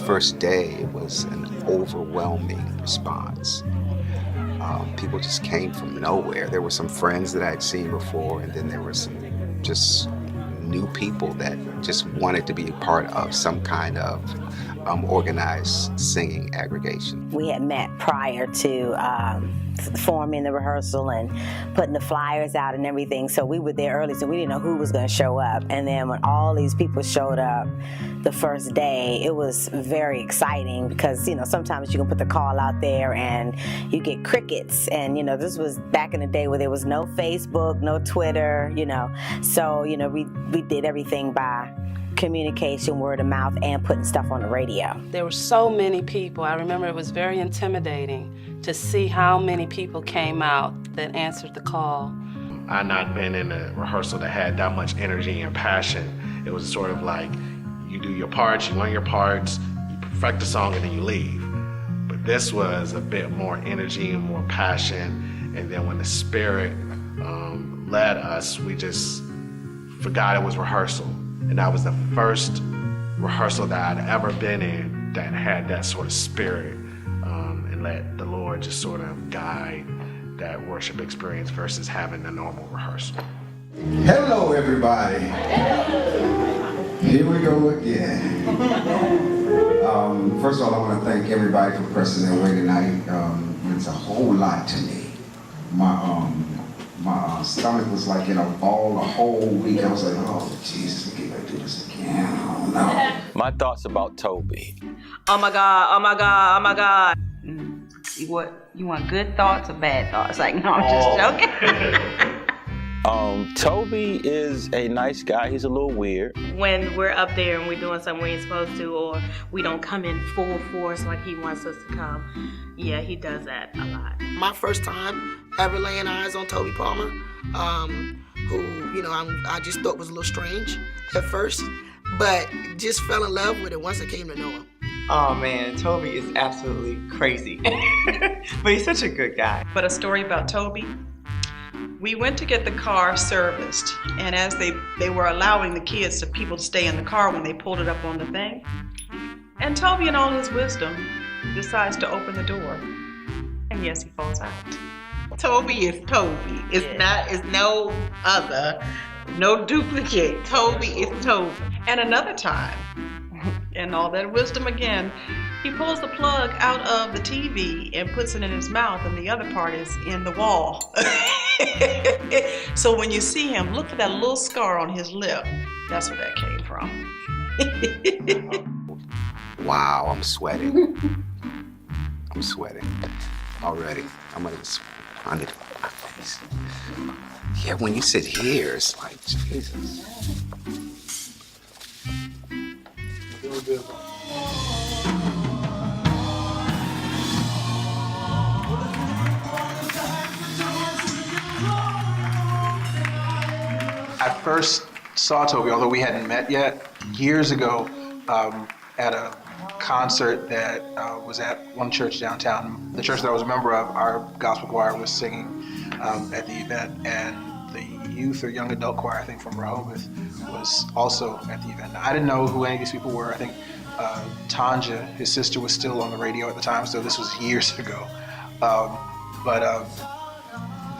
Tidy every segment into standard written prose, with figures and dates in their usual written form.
first day, it was an overwhelming response. People just came from nowhere. There were some friends that I had seen before, and then there were some just new people that just wanted to be a part of some kind of organized singing aggregation. We had met prior to forming the rehearsal and putting the flyers out and everything, so we were there early, so we didn't know who was going to show up. And then when all these people showed up the first day, it was very exciting because, you know, sometimes you can put the call out there and you get crickets. And, you know, this was back in the day where there was no Facebook, no Twitter, you know. So, you know, we did everything by communication, word of mouth, and putting stuff on the radio. There were so many people. I remember it was very intimidating to see how many people came out that answered the call. I've not been in a rehearsal that had that much energy and passion. It was sort of like you do your parts, you learn your parts, you perfect the song, and then you leave. But this was a bit more energy and more passion. And then when the Spirit led us, we just forgot it was rehearsal. And that was the first rehearsal that I'd ever been in that had that sort of spirit, and let the Lord just sort of guide that worship experience versus having a normal rehearsal. Hello, everybody. Here we go again. First of all, I want to thank everybody for pressing their way tonight. It's a whole lot to me. My stomach was like in a ball the whole week. I was like, oh, Jesus, we can't do this again. I don't know. My thoughts about Toby. Oh my God, oh my God, oh my God. What, you want good thoughts or bad thoughts? Like, no, I'm just joking. Toby is a nice guy. He's a little weird. When we're up there and we're doing something we ain't supposed to, or we don't come in full force like he wants us to come, yeah, he does that a lot. My first time ever laying eyes on Toby Palmer, who, you know, I just thought was a little strange at first, but just fell in love with it once I came to know him. Oh man, Toby is absolutely crazy, but he's such a good guy. But a story about Toby, we went to get the car serviced, and as they were allowing the people to stay in the car when they pulled it up on the thing, and Toby in all his wisdom decides to open the door, and yes, he falls out. Toby is Toby. It's no other, no duplicate. Toby is Toby. And another time, and all that wisdom again, he pulls the plug out of the TV and puts it in his mouth, and the other part is in the wall. So when you see him, look for that little scar on his lip. That's where that came from. Wow, I'm sweating. I'm sweating already. I'm gonna on it my face. Yeah, when you sit here, it's like, Jesus. I first saw Toby, although we hadn't met yet, years ago at a concert that was at one church downtown. The church that I was a member of, our gospel choir was singing at the event, and the youth or young adult choir, I think from Rehoboth, was also at the event. Now, I didn't know who any of these people were. I think Tanja, his sister, was still on the radio at the time, so this was years ago. But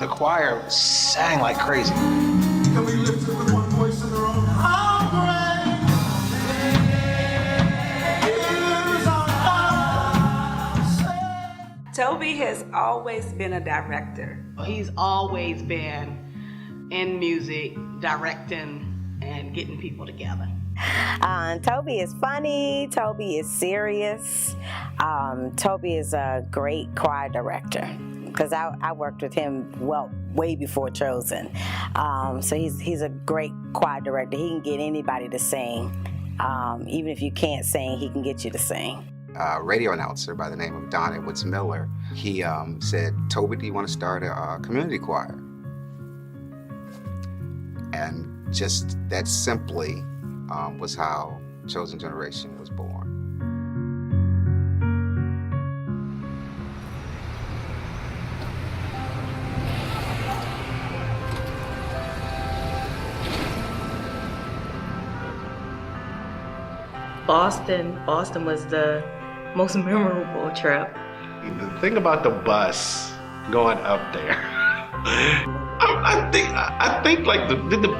the choir sang like crazy. Can we lift it with one voice in the room? How great is our God? Toby has always been a director. He's always been in music, directing, and getting people together. Toby is funny. Toby is serious. Toby is a great choir director, because I worked with him way before Chosen. So he's a great choir director. He can get anybody to sing. Even if you can't sing, he can get you to sing. Radio announcer by the name of Don Edwards Miller, he said, Toby, do you want to start a community choir? And just that simply was how Chosen Generation was born. Boston was the most memorable trip. The thing about the bus going up there, I think like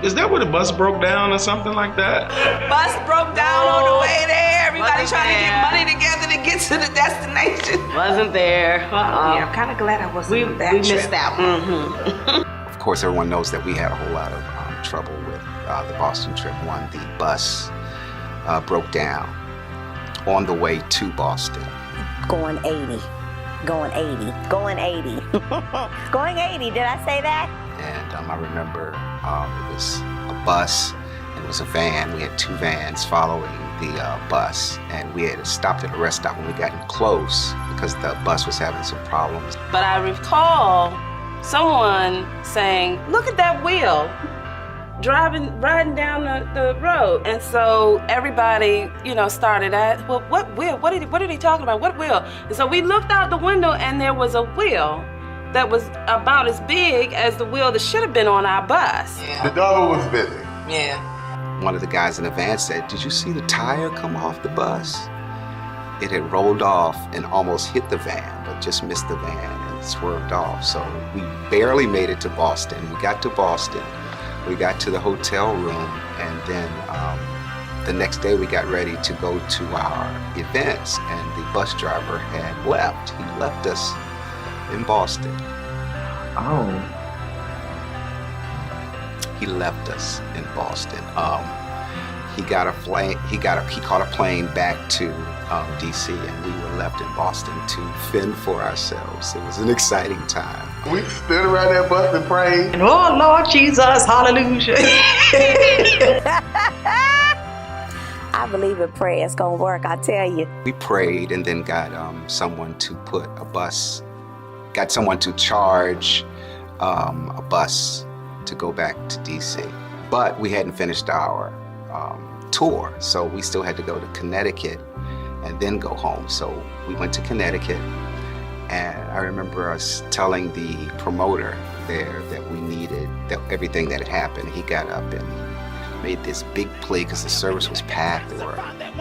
is that where the bus broke down or something like that? Bus broke down on the way there. Everybody trying to get money together to get to the destination. Wasn't there. Yeah, I'm kind of glad I wasn't on that we trip. missed that one. Of course, everyone knows that we had a whole lot of trouble with the Boston trip. One, the bus broke down on the way to Boston. Going 80. Going 80. Going 80. Going 80. Did I say that? And I remember it was a bus and it was a van. We had two vans following the bus, and we had stopped at a rest stop when we got close because the bus was having some problems. But I recall someone saying, "Look at that wheel." Riding down the road. And so everybody, started at, well, what wheel? What are they talking about? What wheel? And so we looked out the window and there was a wheel that was about as big as the wheel that should have been on our bus. The double was busy. Yeah. One of the guys in the van said, "Did you see the tire come off the bus?" It had rolled off and almost hit the van, but just missed the van and swerved off. So we barely made it to Boston. We got to Boston. We got to the hotel room, and then the next day we got ready to go to our events, and the bus driver had left. He left us in Boston. Oh. He left us in Boston. He caught a plane back to DC, and we were left in Boston to fend for ourselves. It was an exciting time. We stood around that bus and prayed. And oh Lord Jesus, hallelujah. I believe in prayer. It's going to work, I tell you. We prayed and then got someone to charge a bus to go back to DC. But we hadn't finished our tour, so we still had to go to Connecticut and then go home. So we went to Connecticut, and I remember us telling the promoter there that we needed everything that had happened. He got up and made this big plea because the service was packed. There were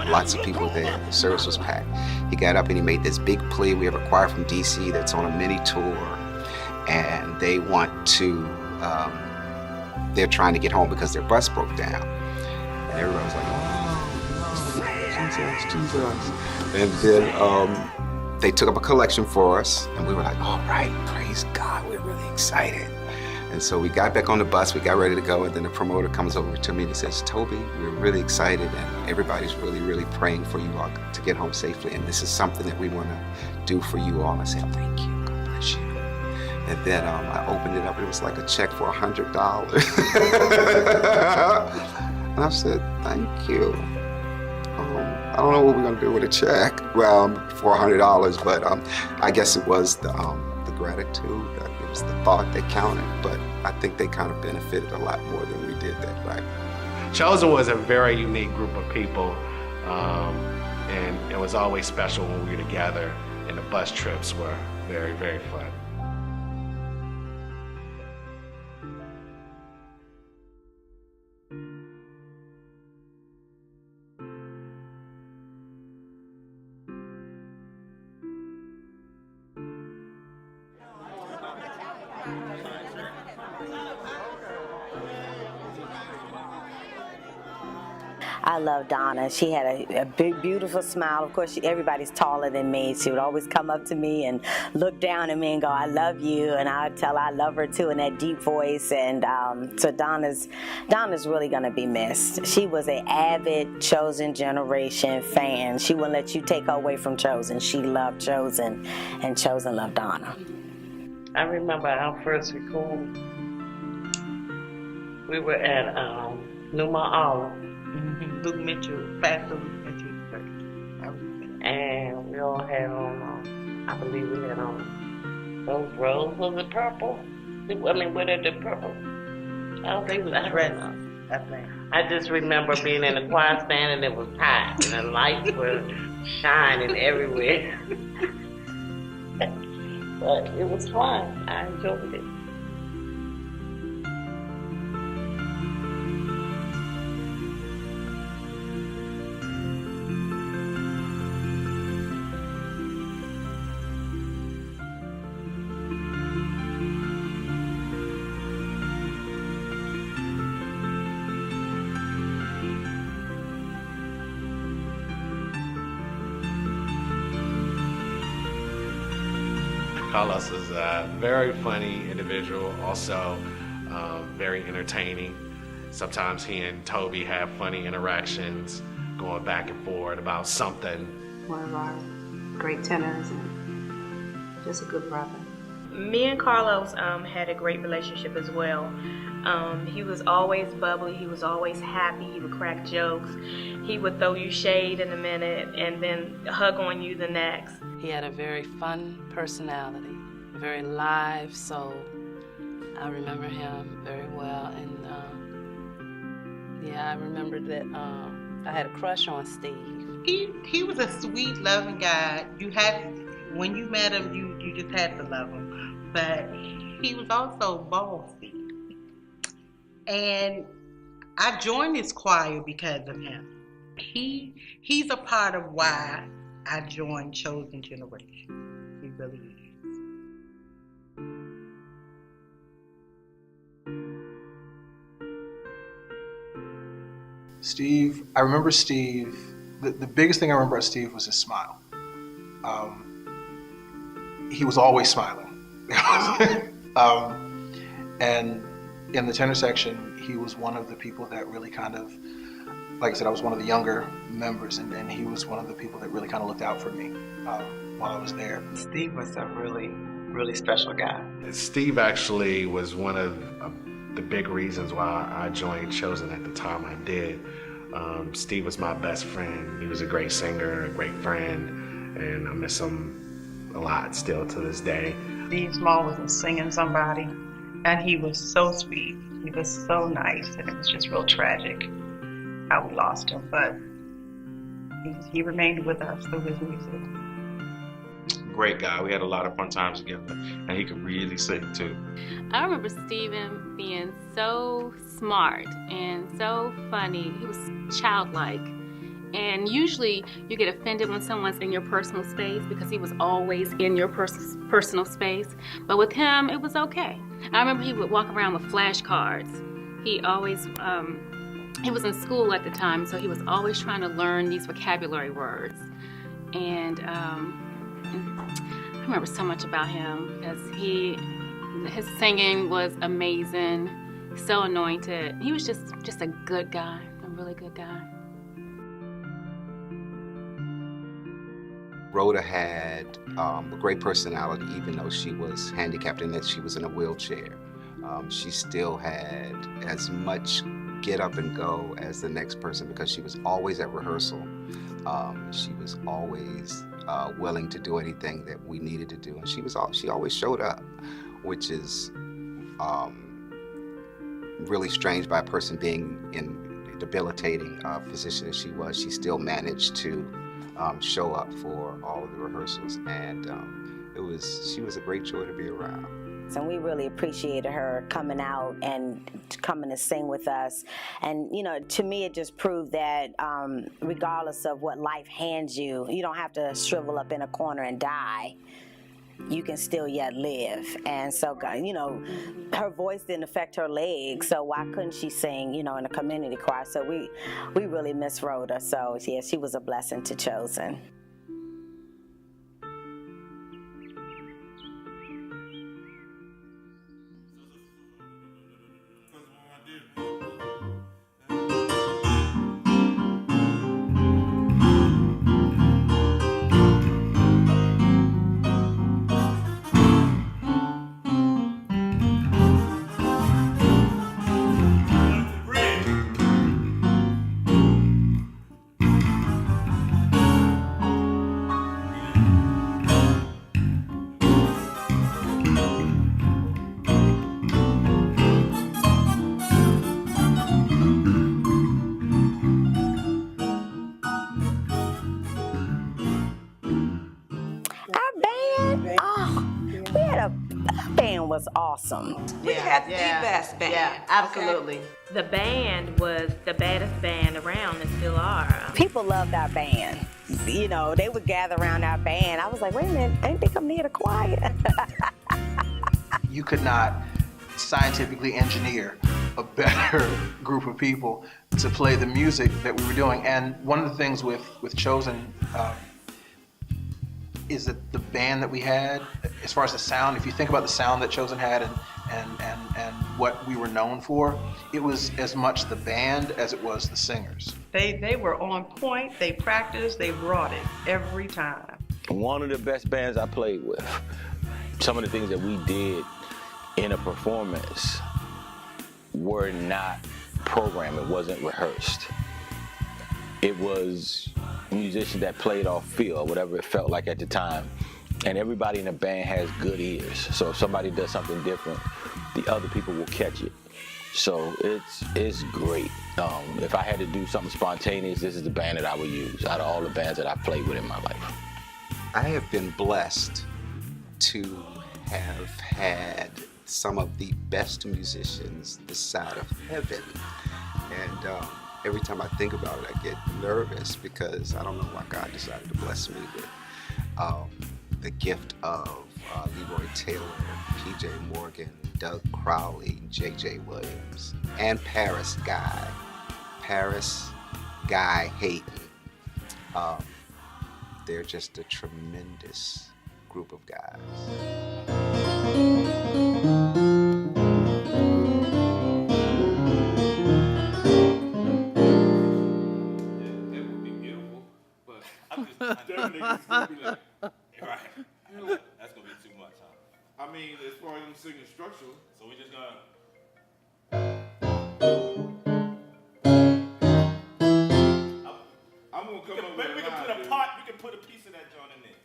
lots of people there. The service was packed. He got up and he made this big plea. We have a choir from DC that's on a mini tour, and they want to, they're trying to get home because their bus broke down. And everybody was like, oh, Jesus. And then they took up a collection for us, and we were like, all right, praise God, we're really excited. And so we got back on the bus, we got ready to go, and then the promoter comes over to me and says, Toby, we're really excited, and everybody's really, really praying for you all to get home safely, and this is something that we want to do for you all. And I said, thank you, God bless you. And then I opened it up, it was like a check for $100. And I said, thank you. I don't know what we're gonna do with a check for $100, but I guess it was the gratitude. It was the thought that counted, but I think they kind of benefited a lot more than we did that night. Chosen was a very unique group of people, and it was always special when we were together, and the bus trips were very, very fun. I love Donna. She had a big, beautiful smile. Of course, everybody's taller than me. She would always come up to me and look down at me and go, I love you. And I would tell her I love her too in that deep voice. And so Donna's really going to be missed. She was an avid Chosen Generation fan. She wouldn't let you take her away from Chosen. She loved Chosen, and Chosen loved Donna. I remember our first recording. We were at Numa Olive. Luke Mitchell, Pastor Luke Mitchell. And we all had on, I believe we had on those roses. Was it purple? I mean, what are the purple? I don't think it was red. I just remember being in the choir stand and it was hot and the lights were shining everywhere. But it was fun. I enjoyed it. Carlos is a very funny individual, also very entertaining. Sometimes he and Toby have funny interactions, going back and forth about something. One of our great tenors and just a good brother. Me and Carlos had a great relationship as well. He was always bubbly, he was always happy, he would crack jokes, he would throw you shade in a minute and then hug on you the next. He had a very fun personality, a very live soul. I remember him very well, and I remember that I had a crush on Steve. He was a sweet, loving guy. When you met him, you just had to love him. But he was also bossy. And I joined this choir because of him. He's a part of why I joined Chosen Generation. He really is. Steve, I remember Steve, the biggest thing I remember about Steve was his smile. He was always smiling. And in the tenor section, he was one of the people that really kind of, like I said, I was one of the younger members, and he was one of the people that really kind of looked out for me while I was there. Steve was a really, really special guy. Steve actually was one of the big reasons why I joined Chosen at the time I did. Steve was my best friend. He was a great singer, a great friend, and I miss him a lot still to this day. Steve Small was a singing somebody, and he was so sweet. He was so nice, and it was just real tragic how we lost him, but he remained with us through his music. Great guy. We had a lot of fun times together, and he could really sing too. I remember Steven being so smart and so funny. He was childlike. And usually you get offended when someone's in your personal space because he was always in your personal space. But with him, it was okay. I remember he would walk around with flashcards. He always, he was in school at the time, so he was always trying to learn these vocabulary words. And I remember so much about him because his singing was amazing, so anointed. He was just a good guy, a really good guy. Rhoda had a great personality, even though she was handicapped and that she was in a wheelchair. She still had as much get up and go as the next person because she was always at rehearsal. She was always willing to do anything that we needed to do, and she always showed up, which is really strange by a person being in a debilitating position as she was. She still managed to show up for all of the rehearsals, and she was a great joy to be around. And we really appreciated her coming out and coming to sing with us. And, you know, to me, it just proved that regardless of what life hands you, you don't have to shrivel up in a corner and die. You can still yet live. And so, you know, her voice didn't affect her legs, so why couldn't she sing, you know, in a community choir? So we really miss Rhoda. So, yeah, she was a blessing to Chosen. Was awesome. We had the best band. Yeah, absolutely. Okay. The band was the baddest band around and still are. People loved our band. You know, they would gather around our band. I was like, wait a minute, ain't they come near the choir? You could not scientifically engineer a better group of people to play the music that we were doing. And one of the things with Chosen, is that the band that we had, as far as the sound, if you think about the sound that Chosen had and what we were known for, it was as much the band as it was the singers. They were on point, they practiced, they brought it every time. One of the best bands I played with. Some of the things that we did in a performance were not programmed, it wasn't rehearsed. It was musicians that played off feel, whatever it felt like at the time. And everybody in the band has good ears. So if somebody does something different, the other people will catch it. So it's great. If I had to do something spontaneous, this is the band that I would use out of all the bands that I've played with in my life. I have been blessed to have had some of the best musicians this side of heaven. And every time I think about it, I get nervous because I don't know why God decided to bless me with the gift of Leroy Taylor, P.J. Morgan, Doug Crowley, J.J. Williams, and Paris Guy Hayden. They're just a tremendous group of guys. Them niggas gonna be like, right. That's gonna be too much, huh? I mean, as far as them singing structural, so we just gonna. I'm gonna come up with maybe we can put a part. We can put a piece of that joint in there.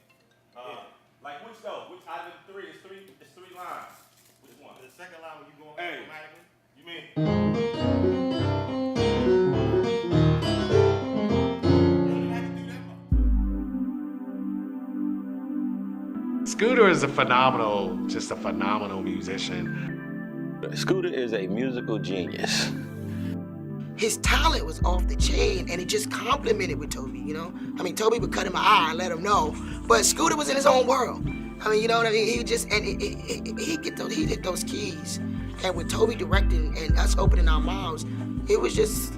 Like which though? Which out of the three? It's three lines. Which one? The second line when you go automatically. You mean? Scooter is just a phenomenal musician. Scooter is a musical genius. His talent was off the chain, and he just complimented with Toby, you know? I mean, Toby would cut him an eye and let him know, but Scooter was in his own world. I mean, you know what I mean? He just, and he hit those keys. And with Toby directing and us opening our mouths, it was just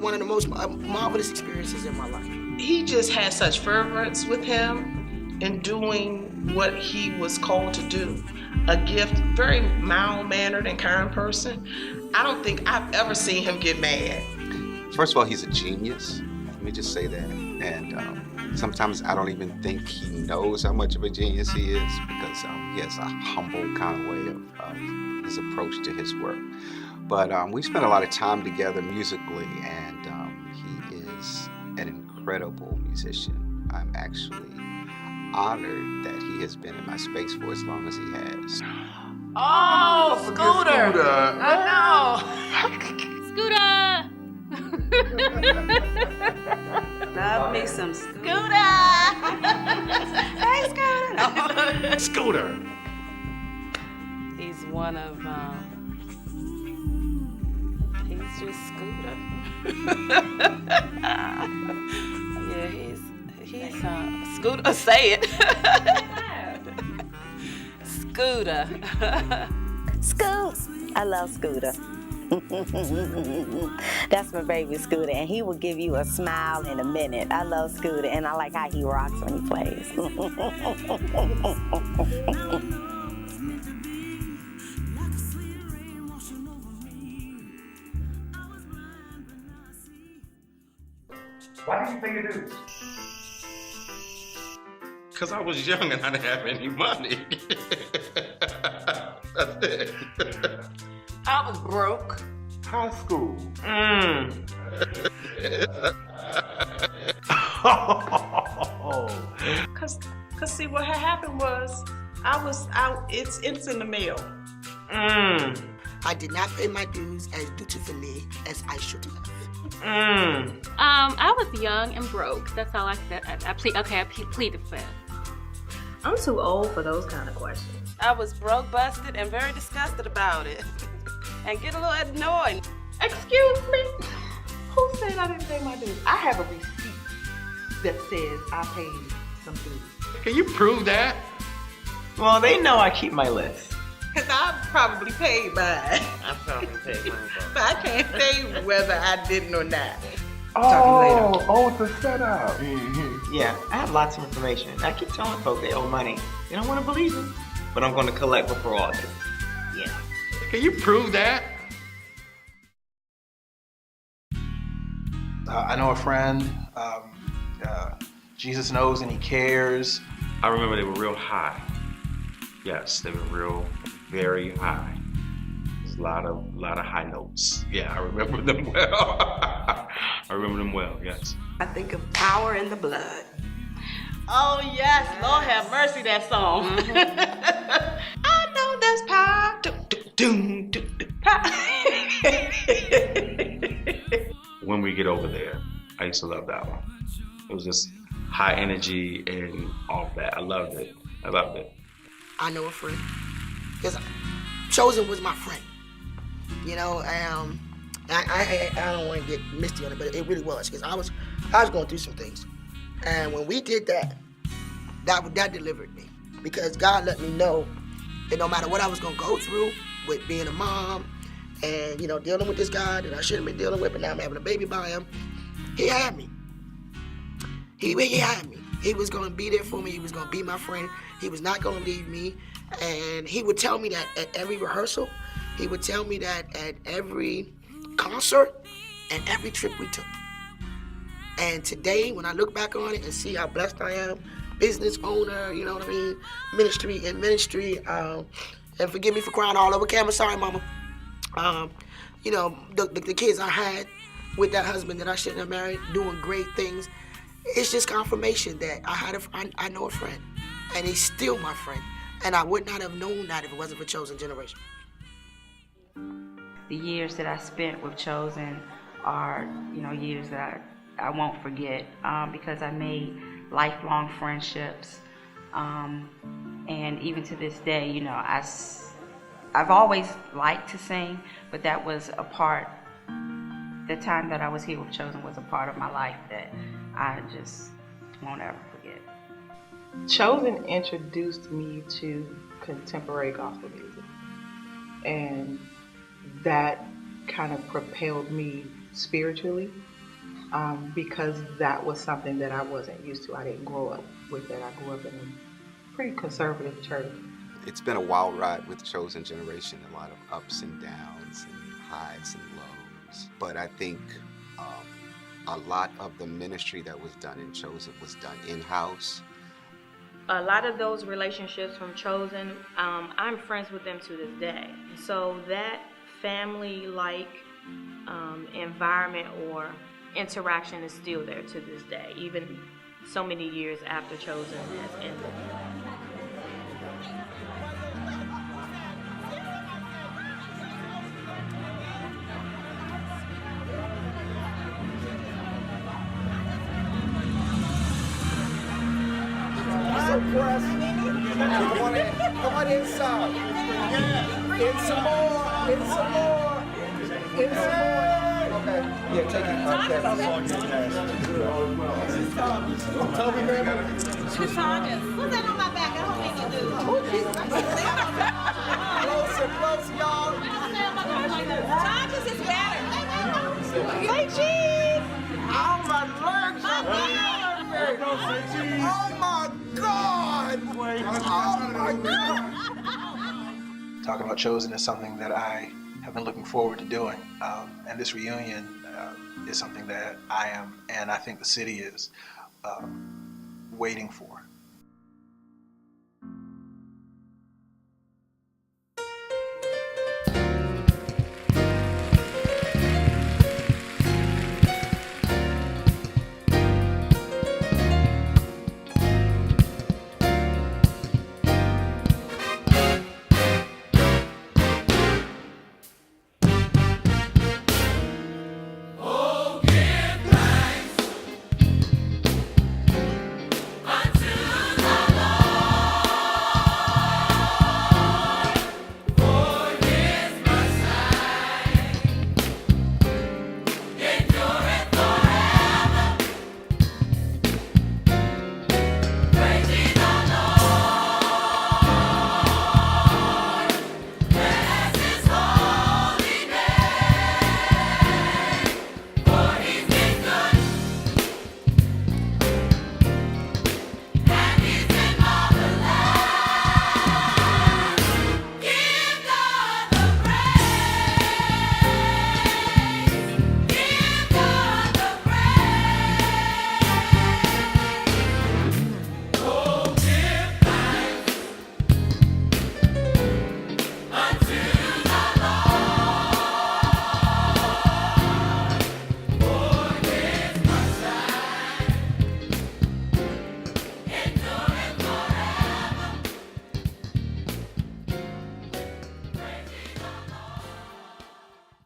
one of the most marvelous experiences in my life. He just had such fervence with him in doing what he was called to do. A gift, very mild-mannered and kind person. I don't think I've ever seen him get mad. First of all, he's a genius. Let me just say that. And sometimes I don't even think he knows how much of a genius he is because he has a humble kind of way of his approach to his work. But we spent a lot of time together musically, and he is an incredible musician. I'm actually honored that he has been in my space for as long as he has. Oh, Scooter! I know. Love me some Scooter. Hey, Scooter. No. Scooter. He's one of he's just Scooter. Yeah, he's Scooter. Say it. Scooter. Scoot. I love Scooter. That's my baby Scooter, and he will give you a smile in a minute. I love Scooter, and I like how he rocks when he plays. Why did you pay your dues? Because I was young and I didn't have any money. That's it. I was broke. High school. Cause see what had happened was I was out. It's in the mail. I did not pay my dues as dutifully as I should have. I was young and broke. That's all I said. I plead the fifth. I'm too old for those kind of questions. I was broke, busted, and very disgusted about it. And get a little annoyed. Excuse me? Who said I didn't pay my dues? I have a receipt that says I paid some dues. Can you prove that? Well, they know I keep my list. Cause I probably paid mine. I probably paid mine. But I can't say whether I didn't or not. Oh, it's a setup. Yeah, I have lots of information. I keep telling folks they owe money. They don't want to believe it. But I'm going to collect before August. Yeah. Can you prove that? I know a friend. Jesus knows and he cares. I remember they were real high. Yes, they were real, very high. There's a lot of high notes. Yeah, I remember them well. I remember them well, yes. I think of Power in the Blood. Oh yes, Lord have mercy, that song. I know there's power. When We Get Over There, I used to love that one. It was just high energy and all of that. I loved it. I know a friend. Because Chosen was my friend. You know, I don't want to get misty on it, but it really was. Because I was going through some things. And when we did that delivered me. Because God let me know that no matter what I was going to go through with being a mom and, you know, dealing with this guy that I shouldn't be dealing with, but now I'm having a baby by him, he had me. He had me. He was going to be there for me. He was going to be my friend. He was not going to leave me. And he would tell me that at every rehearsal. He would tell me that at every concert and every trip we took. And today, when I look back on it and see how blessed I am, business owner, you know what I mean, ministry, and forgive me for crying all over camera, sorry, mama. You know, the kids I had with that husband that I shouldn't have married, doing great things. It's just confirmation that I know a friend, and he's still my friend, and I would not have known that if it wasn't for Chosen Generation. The years that I spent with Chosen are, you know, years that I won't forget because I made lifelong friendships, and even to this day, you know, I've always liked to sing, but that was a part. The time that I was here with Chosen was a part of my life that I just won't ever forget. Chosen introduced me to contemporary gospel music, and that kind of propelled me spiritually because that was something that I wasn't used to. I didn't grow up with it. I grew up in a pretty conservative church. It's been a wild ride with Chosen Generation, a lot of ups and downs and highs and lows. But I think a lot of the ministry that was done in Chosen was done in-house. A lot of those relationships from Chosen, I'm friends with them to this day. So that family-like environment or interaction is still there to this day, even so many years after Chosen has ended. Come on inside. In some more. Okay. Yeah, take it. Toby, baby. What's that on my back? I hope ain't gonna do. Closer, y'all. Tongues is better. Say cheese. Oh, my legs are burning. Oh, my God. Oh, my God. Talking about Chosen is something that I have been looking forward to doing. And this reunion is something that I am, and I think the city is waiting for.